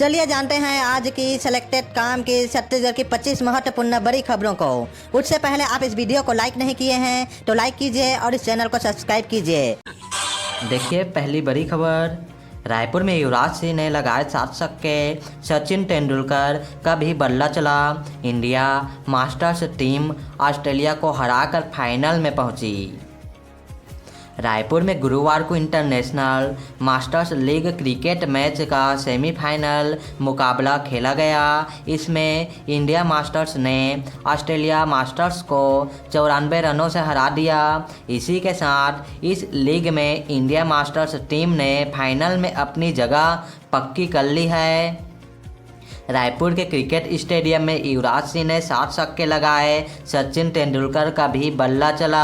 चलिए जानते हैं आज की सिलेक्टेड काम की छत्तीसगढ़ की 25 महत्वपूर्ण बड़ी खबरों को। उससे पहले आप इस वीडियो को लाइक नहीं किए हैं तो लाइक कीजिए और इस चैनल को सब्सक्राइब कीजिए। देखिए पहली बड़ी खबर, रायपुर में युवराज सिंह ने लगाए 7 छक्के, सचिन तेंदुलकर का भी बल्ला चला। इंडिया मास्टर्स टीम ऑस्ट्रेलिया को हराकर फाइनल में पहुंची। रायपुर में गुरुवार को international masters league cricket match का सेमीफाइनल मुकाबला खेला गया। इसमें इंडिया मास्टर्स ने ऑस्ट्रेलिया मास्टर्स को 94 रनों से हरा दिया। इसी के साथ इस लीग में इंडिया मास्टर्स टीम ने फाइनल में अपनी जगह पक्की कर ली है। रायपुर के क्रिकेट स्टेडियम में युवराज सिंह ने 7 छक्के लगाए, सचिन तेंदुलकर का भी बल्ला चला।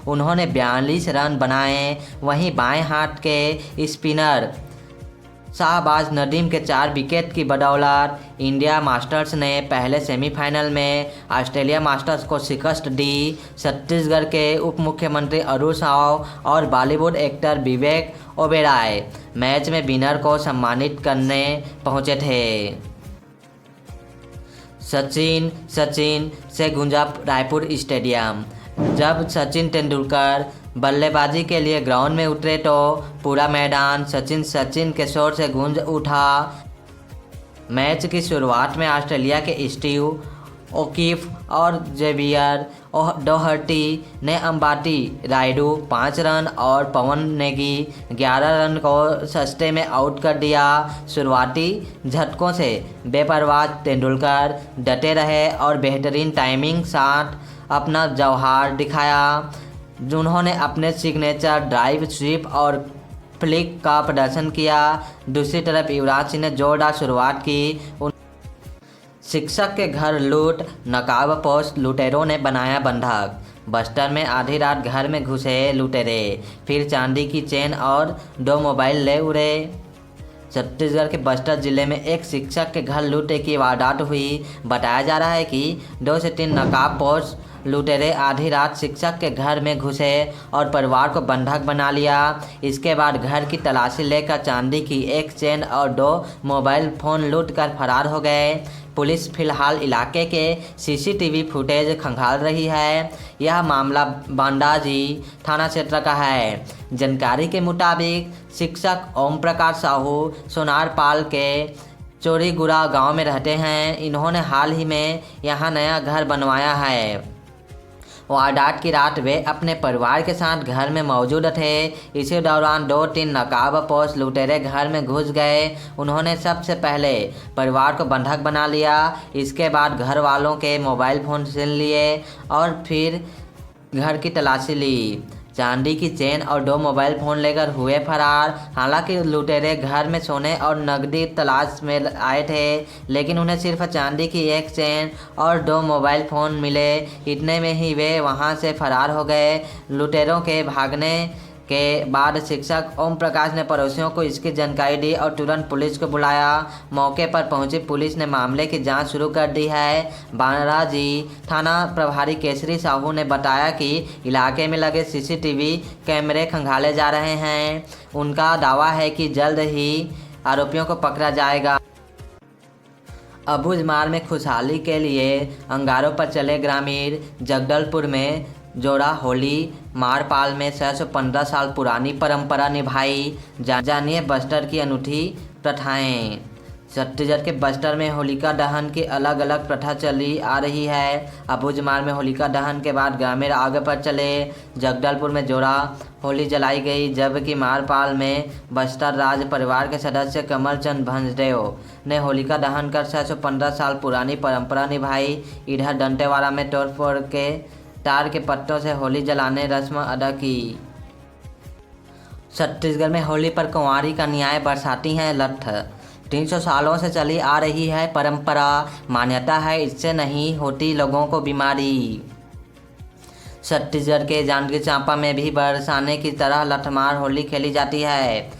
उन्होंने 42 रन बनाए। वहीं बाएं हाथ के स्पिनर शाहबाज नदीम के 4 विकेट की बदौलत इंडिया मास्टर्स ने पहले सेमीफाइनल में ऑस्ट्रेलिया मास्टर्स को शिकस्त दी। छत्तीसगढ़ के उप मुख्यमंत्री अरुण साव और बॉलीवुड एक्टर विवेक ओबेरॉय मैच में विनर को सम्मानित करने पहुंचे थे। सचिन से गूंजा रायपुर स्टेडियम। जब सचिन तेंदुलकर बल्लेबाजी के लिए ग्राउंड में उतरे तो पूरा मैदान सचिन के शोर से गूंज उठा। मैच की शुरुआत में ऑस्ट्रेलिया के स्टीव ओकीफ और जेवियर डोहर्टी ने अंबाती रायडू 5 रन और पवन नेगी 11 रन को सस्ते में आउट कर दिया। शुरुआती झटकों से बेपरवाह तेंदुलकर डटे रहे और बेहतरीन टाइमिंग साथ अपना जौहर दिखाया। जिन्होंने अपने सिग्नेचर ड्राइव, स्वीप और फ्लिक का प्रदर्शन किया। दूसरी तरफ युवराज सिंह ने जोरदार शुरुआत की। शिक्षक के घर लूट, नकाबपोश लुटेरों ने बनाया बंधक। बस्तर में आधी रात घर में घुसे लुटेरे, फिर चांदी की चेन और 2 मोबाइल ले उड़े। छत्तीसगढ़ के बस्तर जिले में एक शिक्षक के घर लूटने की वारदात हुई। बताया जा रहा है कि 2 से 3 नकाबपोश लुटेरे आधी रात शिक्षक के घर में घुसे और परिवार को बंधक बना लिया। इसके बाद घर की तलाशी लेकर चांदी की 1 चेन और 2 मोबाइल फ़ोन लूटकर फरार हो गए। पुलिस फिलहाल इलाके के सीसीटीवी फुटेज खंगाल रही है। यह मामला बांडाजी थाना क्षेत्र का है। जानकारी के मुताबिक शिक्षक ओम प्रकाश साहू सोनारपाल के चोरीगुड़ा गांव में रहते हैं। इन्होंने हाल ही में यहां नया घर बनवाया है। वारदात की रात वे अपने परिवार के साथ घर में मौजूद थे। इसी दौरान 2-3 नकाबपोश लुटेरे घर में घुस गए। उन्होंने सबसे पहले परिवार को बंधक बना लिया। इसके बाद घर वालों के मोबाइल फ़ोन छीन लिए और फिर घर की तलाशी ली। चांदी की चेन और 2 मोबाइल फ़ोन लेकर हुए फरार। हालांकि लुटेरे घर में सोने और नकदी तलाश में आए थे, लेकिन उन्हें सिर्फ चांदी की 1 चेन और 2 मोबाइल फ़ोन मिले। इतने में ही वे वहां से फरार हो गए। लुटेरों के भागने के बाद शिक्षक ओम प्रकाश ने पड़ोसियों को इसकी जानकारी दी और तुरंत पुलिस को बुलाया। मौके पर पहुंची पुलिस ने मामले की जांच शुरू कर दी है। बाराजी थाना प्रभारी केसरी साहू ने बताया कि इलाके में लगे सीसीटीवी कैमरे खंगाले जा रहे हैं। उनका दावा है कि जल्द ही आरोपियों को पकड़ा जाएगा। अबूझमार में खुशहाली के लिए अंगारों पर चले ग्रामीण। जगदलपुर में जोड़ा होली मारपाल में 615 साल पुरानी परंपरा निभाई। जानिए बस्तर की अनूठी प्रथाएं। छत्तीसगढ़ के बस्तर में होलिका दहन की अलग अलग प्रथा चली आ रही है। अबूझमार में होलिका दहन के बाद ग्रामीण आगे पर चले। जगदलपुर में जोड़ा होली जलाई गई, जबकि मारपाल में बस्तर राज परिवार के सदस्य कमलचंद भंजदेव ने होलिका दहन कर 615 साल पुरानी परंपरा निभाई। इधर दंतेवाड़ा में तोड़फोड़ के तार के पत्तों से होली जलाने रस्म अदा की। छत्तीसगढ़ में होली पर कुंवारी कन्याएं बरसाती हैं लठ। 300 सालों से चली आ रही है परंपरा। मान्यता है इससे नहीं होती लोगों को बीमारी। छत्तीसगढ़ के जांजगीर चांपा में भी बरसाने की तरह लठमार होली खेली जाती है।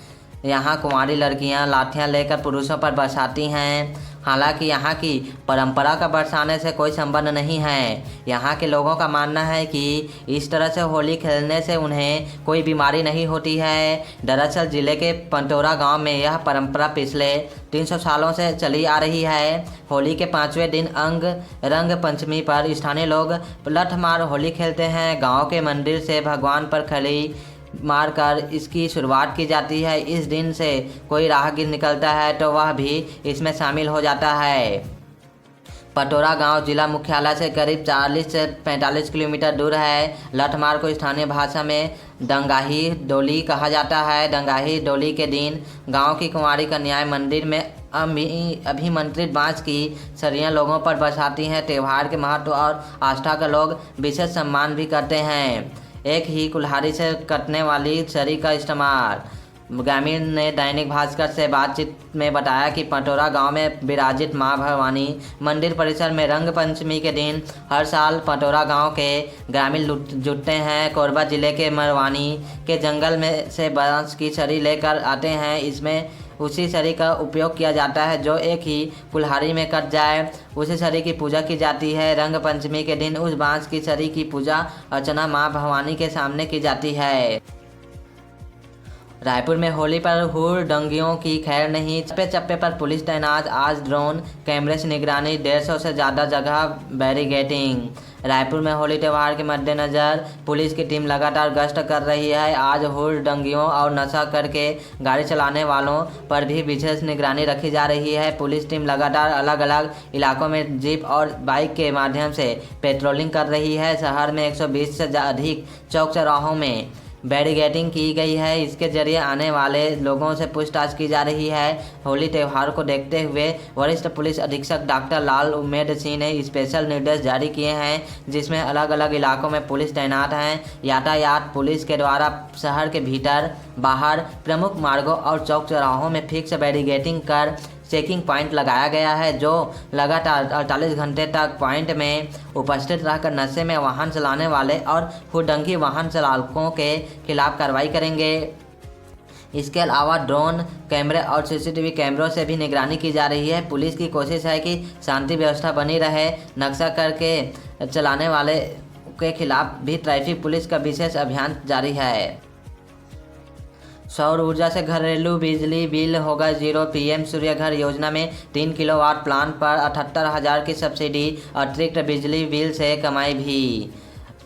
यहाँ कुंवारी लड़कियाँ लाठियाँ लेकर पुरुषों पर बरसाती हैं। हालांकि यहाँ की परंपरा का बरसाने से कोई संबंध नहीं है। यहाँ के लोगों का मानना है कि इस तरह से होली खेलने से उन्हें कोई बीमारी नहीं होती है। दरअसल जिले के पंटोरा गांव में यह परंपरा पिछले 300 सालों से चली आ रही है। होली के 5वें दिन रंग पंचमी पर स्थानीय लोग लठमार होली खेलते हैं। गांव के मंदिर से भगवान पर खली मारकर इसकी शुरुआत की जाती है। इस दिन से कोई राहगीर निकलता है तो वह भी इसमें शामिल हो जाता है। पटोरा गांव जिला मुख्यालय से करीब 40 से 45 किलोमीटर दूर है। लठमार को स्थानीय भाषा में डंगाही डोली कहा जाता है। डंगाही डोली के दिन गांव की कुंवारी कन्याएं मंदिर में अभिमंत्रित बांस की सरियां लोगों पर बरसाती हैं। त्यौहार के महत्व और आस्था का लोग विशेष सम्मान भी करते हैं। एक ही कुल्हाड़ी से कटने वाली सरी का इस्तेमाल। ग्रामीण ने दैनिक भास्कर से बातचीत में बताया कि पटोरा गांव में विराजित मां भवानी मंदिर परिसर में रंग पंचमी के दिन हर साल पटोरा गांव के ग्रामीण जुटते हैं। कोरबा जिले के मरवानी के जंगल में से बांस की छड़ी लेकर आते हैं। इसमें उसी छड़ी का उपयोग किया जाता है जो एक ही कुल्हाड़ी में कट जाए। उसी छड़ी की पूजा की जाती है। रंग पंचमी के दिन उस बांस की छड़ी की पूजा अर्चना मां भवानी के सामने की जाती है। रायपुर में होली पर हुड़दंगियों की खैर नहीं। चप्पे चप्पे पर पुलिस तैनात। आज ड्रोन कैमरे से निगरानी। 150 से ज़्यादा जगह बैरिकेडिंग। रायपुर में होली त्यौहार के मद्देनज़र पुलिस की टीम लगातार गश्त कर रही है। आज हुड़दंगियों और नशा करके गाड़ी चलाने वालों पर भी विशेष निगरानी रखी जा रही है। पुलिस टीम लगातार अलग अलग इलाकों में जीप और बाइक के माध्यम से पेट्रोलिंग कर रही है। शहर में 120 से अधिक चौक चौराहों में बैरिकेडिंग की गई है। इसके जरिए आने वाले लोगों से पूछताछ की जा रही है। होली त्यौहार को देखते हुए वरिष्ठ पुलिस अधीक्षक डॉक्टर लाल उमेद सिंह ने स्पेशल निर्देश जारी किए हैं, जिसमें अलग अलग इलाकों में पुलिस तैनात हैं। यातायात पुलिस के द्वारा शहर के भीतर बाहर प्रमुख मार्गों और चौक चौराहों में फिक्स बैरिकेडिंग कर चेकिंग पॉइंट लगाया गया है, जो लगातार 48 घंटे तक पॉइंट में उपस्थित रहकर नशे में वाहन चलाने वाले और हुड़दंगी वाहन चालकों के खिलाफ कार्रवाई करेंगे। इसके अलावा ड्रोन कैमरे और सीसीटीवी कैमरों से भी निगरानी की जा रही है। पुलिस की कोशिश है कि शांति व्यवस्था बनी रहे। नक्शा करके चलाने वाले के खिलाफ भी ट्रैफिक पुलिस का विशेष अभियान जारी है। सौर ऊर्जा से घरेलू बिजली बिल होगा जीरो। पीएम सूर्य घर योजना में 3 किलोवाट प्लांट पर 78,000 की सब्सिडी। अतिरिक्त बिजली बिल से कमाई भी।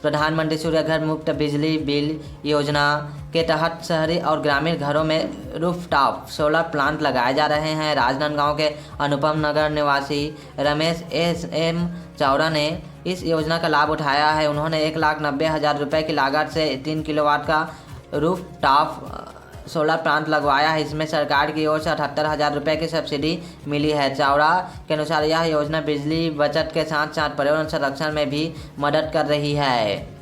प्रधानमंत्री सूर्य घर मुफ्त बिजली बिल योजना के तहत शहरी और ग्रामीण घरों में रूफटॉप सोलर प्लांट लगाए जा रहे हैं। राजनांदगांव के अनुपम नगर निवासी रमेश एम चावड़ा ने इस योजना का लाभ उठाया है। उन्होंने 1,90,000 रुपये की लागत से 3 किलोवाट का रूफटॉप सोलर प्लांट लगवाया है। इसमें सरकार की ओर से 78,000 रुपये की सब्सिडी मिली है। चावड़ा के अनुसार यह योजना बिजली बचत के साथ साथ पर्यावरण संरक्षण में भी मदद कर रही है।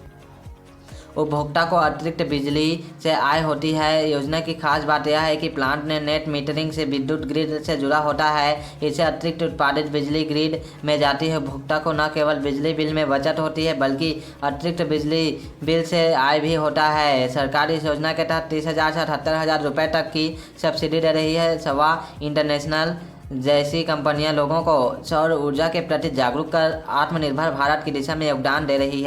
उपभोक्ता को अतिरिक्त बिजली से आय होती है। योजना की खास बात यह है कि प्लांट ने नेट मीटरिंग से विद्युत ग्रिड से जुड़ा होता है। इससे अतिरिक्त उत्पादित बिजली ग्रिड में जाती है। उपभोक्ता को न केवल बिजली बिल में बचत होती है बल्कि अतिरिक्त बिजली बिल से आय भी होता है। सरकार इस योजना के तहत 30,000 से 78,000 रुपये तक की सब्सिडी दे रही है। सवा इंटरनेशनल जैसी कंपनियां लोगों को सौर ऊर्जा के प्रति जागरूक कर आत्मनिर्भर भारत की दिशा में योगदान दे रही है।